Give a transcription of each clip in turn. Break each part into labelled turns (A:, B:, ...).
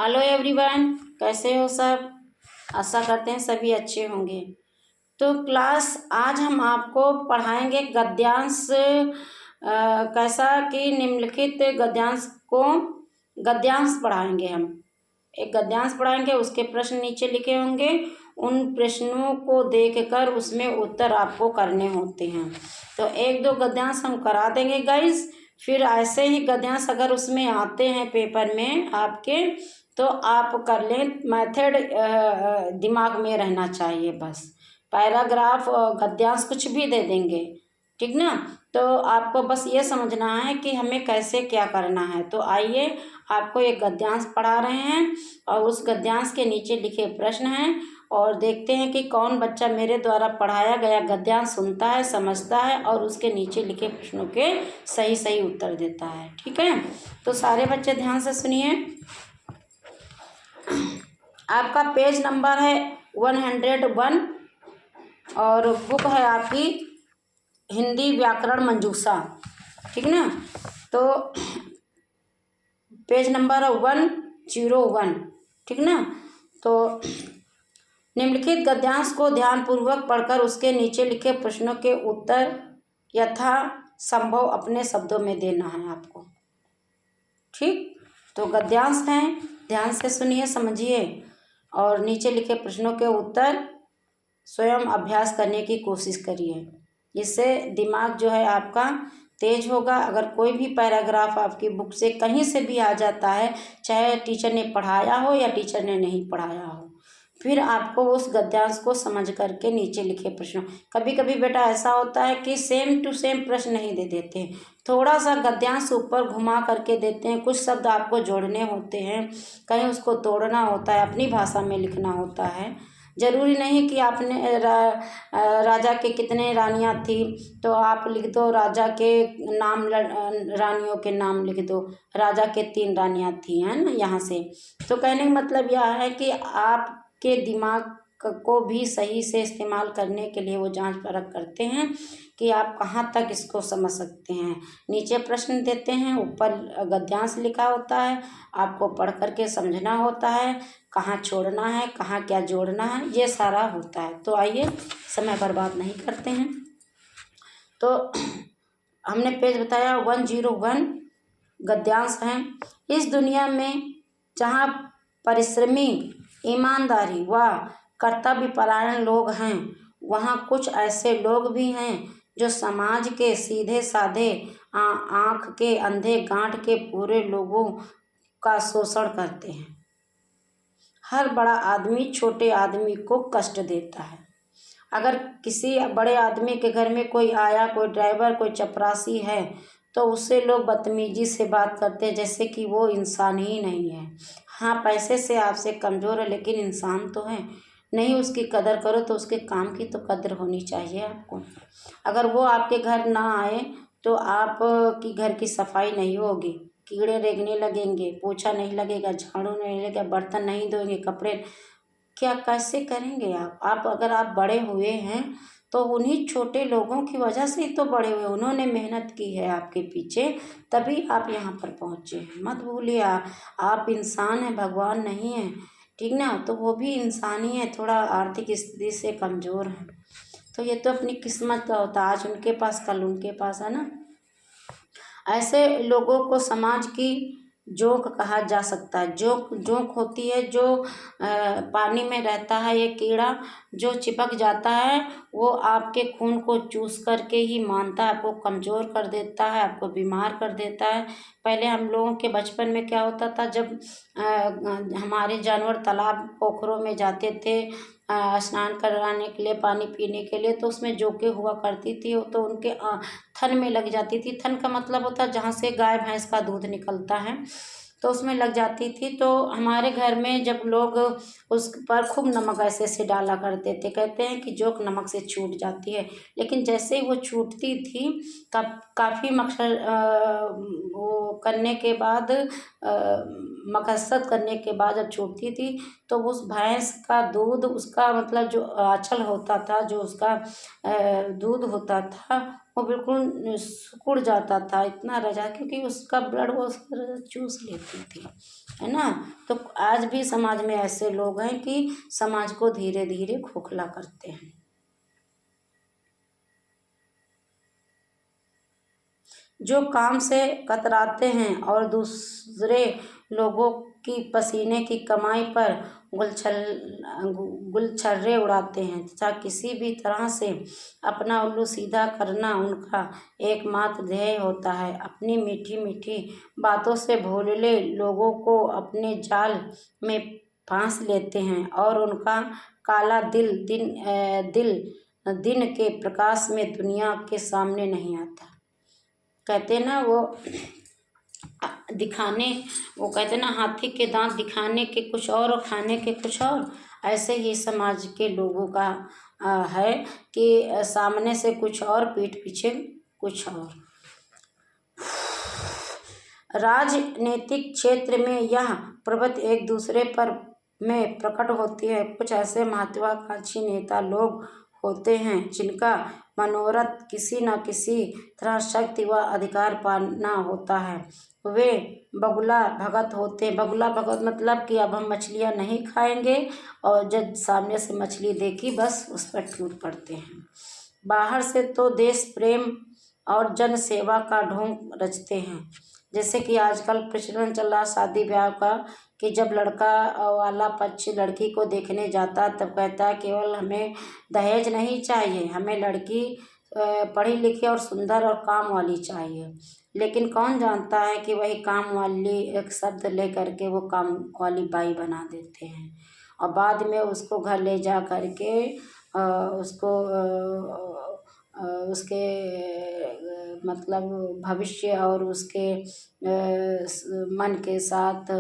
A: Hello everyone, कैसे हो सब। आशा करते हैं सभी अच्छे होंगे। तो क्लास आज हम आपको पढ़ाएंगे गद्यांश। कैसा कि निम्नलिखित गद्यांश को गद्यांश पढ़ाएंगे हम। एक गद्यांश पढ़ाएंगे, उसके प्रश्न नीचे लिखे होंगे। उन प्रश्नों को देखकर उसमें उत्तर आपको करने होते हैं। तो एक दो गद्यांश हम करा देंगे गाइस। फिर ऐसे ही गद्यांश अगर उसमें आते हैं पेपर में आपके, तो आप कर लें। मेथड दिमाग में रहना चाहिए बस। पैराग्राफ और गद्यांश कुछ भी दे देंगे, ठीक ना। तो आपको बस ये समझना है कि हमें कैसे क्या करना है। तो आइए, आपको एक गद्यांश पढ़ा रहे हैं और उस गद्यांश के नीचे लिखे प्रश्न हैं, और देखते हैं कि कौन बच्चा मेरे द्वारा पढ़ाया गया गद्यांश सुनता है, समझता है और उसके नीचे लिखे प्रश्नों के सही सही उत्तर देता है। ठीक है, तो सारे बच्चे ध्यान से सुनिए। आपका पेज नंबर है 101 और बुक है आपकी हिंदी व्याकरण मंजूषा, ठीक ना। तो पेज नंबर 101, ठीक ना। तो निम्नलिखित गद्यांश को ध्यानपूर्वक पढ़कर उसके नीचे लिखे प्रश्नों के उत्तर यथा संभव अपने शब्दों में देना है आपको। ठीक, तो गद्यांश हैं, ध्यान से सुनिए, समझिए और नीचे लिखे प्रश्नों के उत्तर स्वयं अभ्यास करने की कोशिश करिए। इससे दिमाग जो है आपका तेज होगा। अगर कोई भी पैराग्राफ आपकी बुक से कहीं से भी आ जाता है, चाहे टीचर ने पढ़ाया हो या टीचर ने नहीं पढ़ाया हो, फिर आपको उस गद्यांश को समझ करके नीचे लिखे प्रश्न। कभी कभी बेटा ऐसा होता है कि सेम टू सेम प्रश्न नहीं दे देते, थोड़ा सा गद्यांश ऊपर घुमा करके देते हैं। कुछ शब्द आपको जोड़ने होते हैं, कहीं उसको तोड़ना होता है, अपनी भाषा में लिखना होता है। जरूरी नहीं कि आपने राजा के कितने रानियां थी तो आप लिख दो राजा के नाम, रानियों के नाम लिख दो, राजा के 3 रानियां थी, है ना। यहाँ से तो कहने का मतलब यह है कि आपके दिमाग को भी सही से इस्तेमाल करने के लिए वो जांच परख करते हैं कि आप कहाँ तक इसको समझ सकते हैं। नीचे प्रश्न देते हैं, ऊपर गद्यांश लिखा होता है, आपको पढ़ करके समझना होता है, कहाँ छोड़ना है, कहाँ क्या जोड़ना है, ये सारा होता है। तो आइए, समय बर्बाद नहीं करते हैं। तो हमने पेज बताया 101 गद्यांश हैं। इस दुनिया में जहाँ परिश्रमी, ईमानदारी व कर्तव्यपरायण लोग हैं, वहाँ कुछ ऐसे लोग भी हैं जो समाज के सीधे साधे आँख के अंधे गांठ के पूरे लोगों का शोषण करते हैं। हर बड़ा आदमी छोटे आदमी को कष्ट देता है। अगर किसी बड़े आदमी के घर में कोई आया, कोई ड्राइवर, कोई चपरासी है, तो उससे लोग बदतमीजी से बात करते हैं जैसे कि वो इंसान ही नहीं है। हाँ, पैसे से आपसे कमज़ोर है लेकिन इंसान तो है। नहीं उसकी कदर करो तो उसके काम की तो कदर होनी चाहिए आपको। अगर वो आपके घर ना आए तो आप की घर की सफाई नहीं होगी, कीड़े रेंगने लगेंगे, पोछा नहीं लगेगा, झाड़ू नहीं लगेगा, बर्तन नहीं धोएंगे, कपड़े क्या कैसे करेंगे आप अगर आप बड़े हुए हैं तो उन्हीं छोटे लोगों की वजह से ही तो बड़े हुए। उन्होंने मेहनत की है आपके पीछे, तभी आप यहाँ पर पहुँचे हैं। मत भूलिए, आप इंसान हैं, भगवान नहीं है, ठीक ना। तो वो भी इंसान ही है, थोड़ा आर्थिक स्थिति से कमज़ोर है। तो ये तो अपनी किस्मत का होता है, आज उनके पास कल उनके पास, है ना। ऐसे लोगों को समाज की जोंक कहा जा सकता है। जोंक जोंक होती है जो पानी में रहता है, ये कीड़ा जो चिपक जाता है वो आपके खून को चूस करके ही मानता है, आपको कमज़ोर कर देता है, आपको बीमार कर देता है। पहले हम लोगों के बचपन में क्या होता था, जब हमारे जानवर तालाब पोखरों में जाते थे स्नान कराने के लिए, पानी पीने के लिए, तो उसमें जोंकें हुआ करती थी, तो उनके थन में लग जाती थी। थन का मतलब होता है जहाँ से गाय भैंस का दूध निकलता है, तो उसमें लग जाती थी। तो हमारे घर में जब लोग उस पर खूब नमक ऐसे से डाला करते थे, कहते हैं कि जोंक नमक से छूट जाती है। लेकिन जैसे ही वो छूटती थी काफ़ी मक्सर वो करने के बाद मकसद करने के बाद जब छूटती थी तो उस भैंस का दूध, उसका मतलब जो आँचल होता था, जो उसका दूध होता था, वो बिल्कुल सिकुड़ जाता था, इतना रजा, क्योंकि उसका ब्लड वो चूस लेती थी, है ना। तो आज भी समाज में ऐसे लोग हैं कि समाज को धीरे धीरे खोखला करते हैं। जो काम से कतराते हैं और दूसरे लोगों की पसीने की कमाई पर गुलछर्रे उड़ाते हैं तथा किसी भी तरह से अपना उल्लू सीधा करना उनका एकमात्र ध्येय होता है। अपनी मीठी मीठी बातों से भोले लोगों को अपने जाल में फांस लेते हैं और उनका काला दिन के प्रकाश में दुनिया के सामने नहीं आता। कहते ना वो दिखाने, वो कहते ना हाथी के दांत दिखाने के कुछ और खाने के कुछ और, ऐसे ही समाज के लोगों का है कि सामने से कुछ और, पीठ पीछे कुछ और। राजनीतिक क्षेत्र में यह प्रवृत्ति एक दूसरे पर में प्रकट होती है। कुछ ऐसे महत्वाकांक्षी नेता लोग होते हैं जिनका मनोरथ किसी न किसी तरह शक्ति व अधिकार पाना होता है। वे बगुला भगत होते हैं। बगुला भगत मतलब कि अब हम मछलियाँ नहीं खाएंगे, और जब सामने से मछली देखी बस उस पर टूट पड़ते हैं। बाहर से तो देश प्रेम और जन सेवा का ढोंग रचते हैं। जैसे कि आजकल प्रचलन चल रहा शादी ब्याह का, कि जब लड़का वाला पक्ष लड़की को देखने जाता तब कहता है केवल हमें दहेज नहीं चाहिए, हमें लड़की पढ़ी लिखी और सुंदर और काम वाली चाहिए। लेकिन कौन जानता है कि वही काम वाली एक शब्द ले करके वो काम वाली बाई बना देते हैं, और बाद में उसको घर ले जा करके उसको उसके मतलब भविष्य और उसके मन के साथ,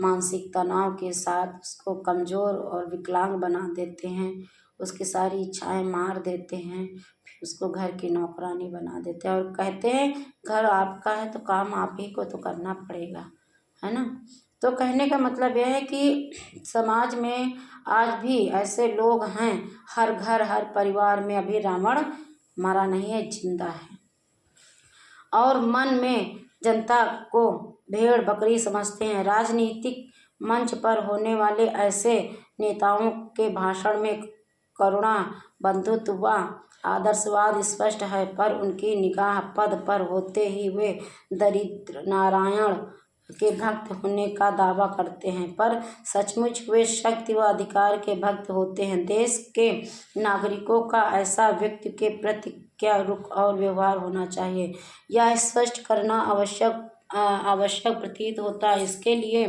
A: मानसिक तनाव के साथ उसको कमज़ोर और विकलांग बना देते हैं। उसकी सारी इच्छाएं मार देते हैं, फिर उसको घर की नौकरानी बना देते हैं और कहते हैं घर आपका है तो काम आप ही को तो करना पड़ेगा, है ना। तो कहने का मतलब यह है कि समाज में आज भी ऐसे लोग हैं। हर घर हर परिवार में अभी रावण मरा नहीं है, जिंदा है, और मन में जनता को भेड़ बकरी समझते हैं। राजनीतिक मंच पर होने वाले ऐसे नेताओं के भाषण में करुणा, बंधुत्व व आदर्शवाद स्पष्ट है, पर उनकी निगाह पद पर होते ही वे दरिद्र नारायण के भक्त होने का दावा करते हैं, पर सचमुच वे शक्ति व अधिकार के भक्त होते हैं। देश के नागरिकों का ऐसा व्यक्ति के प्रति क्या रुख और व्यवहार होना चाहिए, यह स्पष्ट करना आवश्यक प्रतीत होता है। इसके लिए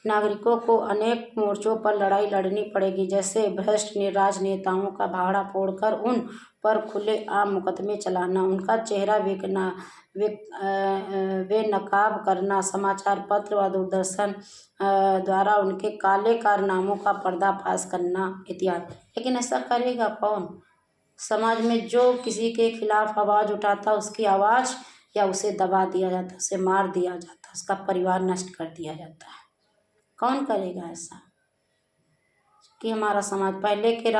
A: नागरिकों को अनेक मोर्चों पर लड़ाई लड़नी पड़ेगी, जैसे भ्रष्ट राजनेताओं का भाड़ा फोड़कर उन पर खुलेआम मुकदमे चलाना, उनका चेहरा बेनकाब करना, समाचार पत्र व दूरदर्शन द्वारा उनके काले कारनामों का पर्दाफाश करना इत्यादि। लेकिन ऐसा करेगा कौन? समाज में जो किसी के खिलाफ आवाज़ उठाता उसकी आवाज़ या उसे दबा दिया जाता, उसे मार दिया जाता, उसका परिवार नष्ट कर दिया जाता है। कौन करेगा ऐसा? कि हमारा समाज पहले के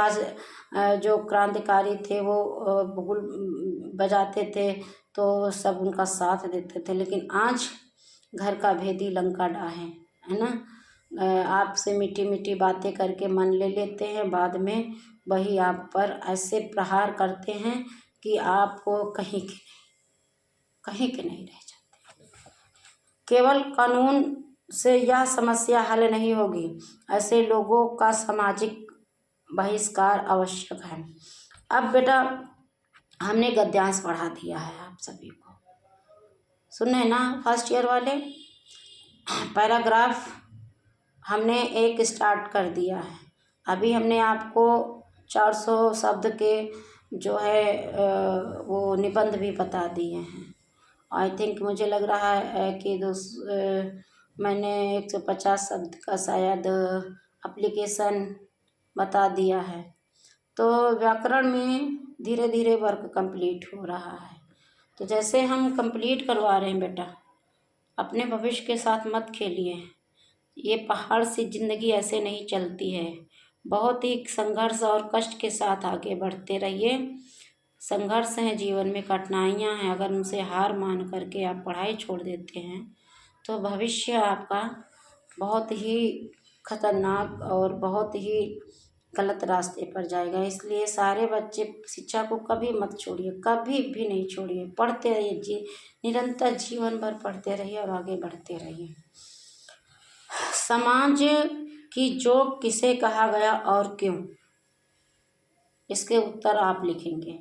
A: जो क्रांतिकारी थे वो बुगुल बजाते थे तो सब उनका साथ देते थे, लेकिन आज घर का भेदी लंका ढाहे, है ना। आपसे मीठी मीठी बातें करके मन ले लेते हैं, बाद में वही आप पर ऐसे प्रहार करते हैं कि आपको कहीं के नहीं रह जाते। केवल कानून से यह समस्या हल नहीं होगी, ऐसे लोगों का सामाजिक बहिष्कार आवश्यक है। अब बेटा हमने गद्यांश पढ़ा दिया है आप सभी को, सुने ना फर्स्ट ईयर वाले। पैराग्राफ हमने एक स्टार्ट कर दिया है। अभी हमने आपको 400 शब्द के जो है वो निबंध भी बता दिए हैं। आई थिंक मुझे लग रहा है कि मैंने 150 शब्द का शायद एप्लीकेशन बता दिया है। तो व्याकरण में धीरे धीरे वर्क कंप्लीट हो रहा है। तो जैसे हम कंप्लीट करवा रहे हैं बेटा, अपने भविष्य के साथ मत खेलिए। ये पहाड़ सी जिंदगी ऐसे नहीं चलती है। बहुत ही संघर्ष और कष्ट के साथ आगे बढ़ते रहिए। संघर्ष हैं जीवन में, कठिनाइयाँ हैं, अगर उनसे हार मान करके आप पढ़ाई छोड़ देते हैं तो भविष्य आपका बहुत ही खतरनाक और बहुत ही गलत रास्ते पर जाएगा। इसलिए सारे बच्चे शिक्षा को कभी मत छोड़िए, कभी भी नहीं छोड़िए, पढ़ते रहिए, निरंतर जीवन भर पढ़ते रहिए और आगे बढ़ते रहिए। समाज की जोक किसे कहा गया और क्यों? इसके उत्तर आप लिखेंगे,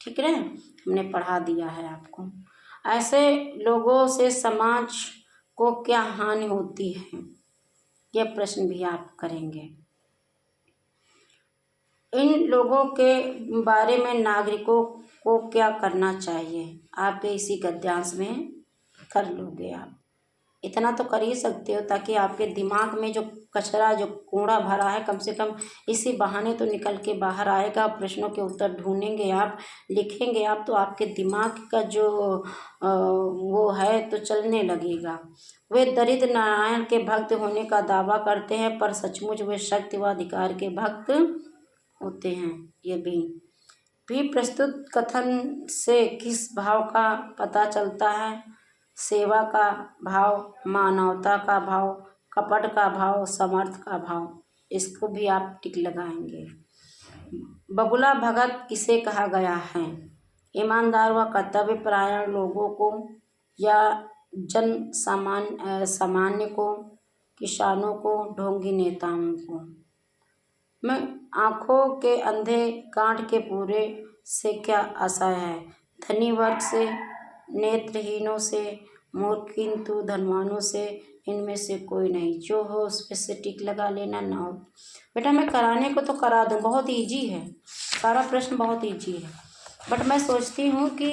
A: ठीक है। हमने पढ़ा दिया है आपको। ऐसे लोगों से समाज को क्या हानि होती है, यह प्रश्न भी आप करेंगे। इन लोगों के बारे में नागरिकों को क्या करना चाहिए, आप इसी गद्यांश में कर लोगे। आप इतना तो कर ही सकते हो ताकि आपके दिमाग में जो कचरा, जो कूड़ा भरा है, कम से कम इसी बहाने तो निकल के बाहर आएगा। प्रश्नों के उत्तर ढूंढेंगे आप, लिखेंगे आप, तो आपके दिमाग का जो वो है तो चलने लगेगा। वे दरिद्र नारायण के भक्त होने का दावा करते हैं, पर सचमुच वे शक्ति व अधिकार के भक्त होते हैं। ये भी प्रस्तुत कथन से किस भाव का पता चलता है? सेवा का भाव, मानवता का भाव, कपट का भाव, समर्थ का भाव। इसको भी आप टिक लगाएंगे। बगुला भगत किसे कहा गया है? ईमानदार व कर्तव्यपरायण लोगों को या सामान्य को, किसानों को, ढोंगी नेताओं को? मैं आँखों के अंधे गांठ के पूरे से क्या आशय है? धनी वर्ग से, नेत्रहीनों से, मूर्ख किंतु धनवानों से, इनमें से कोई नहीं। जो हो उस पे से टिक लगा लेना, ना हो। बेटा मैं कराने को तो करा दूँ, बहुत ईजी है, सारा प्रश्न बहुत ईजी है। बट मैं सोचती हूँ कि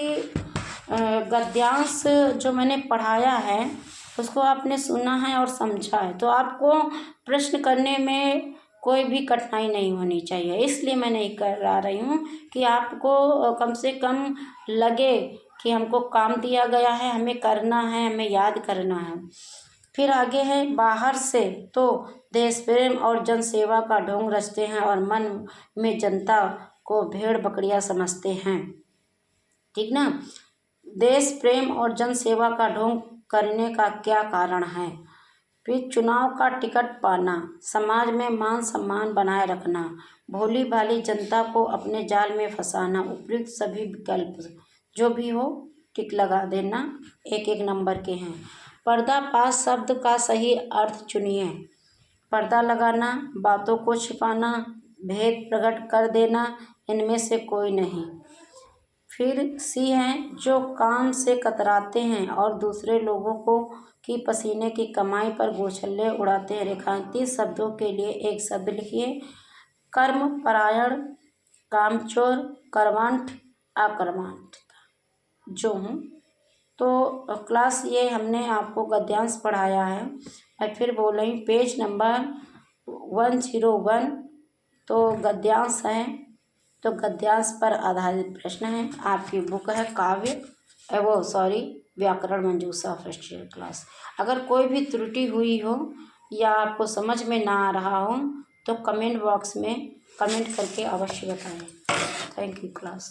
A: गद्यांश जो मैंने पढ़ाया है उसको आपने सुना है और समझा है, तो आपको प्रश्न करने में कोई भी कठिनाई नहीं होनी चाहिए। इसलिए मैं नहीं करा रही हूँ कि आपको कम से कम लगे कि हमको काम दिया गया है, हमें करना है, हमें याद करना है। फिर आगे है, बाहर से तो देश प्रेम और जन सेवा का ढोंग रचते हैं और मन में जनता को भेड़ बकरियां समझते हैं, ठीक ना। देश प्रेम और जन सेवा का ढोंग करने का क्या कारण है? फिर चुनाव का टिकट पाना, समाज में मान सम्मान बनाए रखना, भोली भाली जनता को अपने जाल में फंसाना। उपयुक्त सभी विकल्प जो भी हो टिक लगा देना, एक एक नंबर के हैं। पर्दापाश शब्द का सही अर्थ चुनिए। पर्दा लगाना, बातों को छिपाना, भेद प्रकट कर देना, इनमें से कोई नहीं। फिर सी हैं, जो काम से कतराते हैं और दूसरे लोगों को की पसीने की कमाई पर गोछल्ले उड़ाते हैं। रेखांकित शब्दों के लिए एक शब्द लिखिए। कर्म परायण, कामचोर, कर्मठ, आक्रमण। जो हूँ तो क्लास ये हमने आपको गद्यांश पढ़ाया है। मैं फिर बोल रही हूँ, पेज नंबर 101 तो गद्यांश है, तो गद्यांश पर आधारित प्रश्न है। आपकी बुक है काव्य व्याकरण मंजूषा फर्स्ट ईयर क्लास। अगर कोई भी त्रुटि हुई हो या आपको समझ में ना आ रहा हो तो कमेंट बॉक्स में कमेंट करके अवश्य बताएं। Thank you class.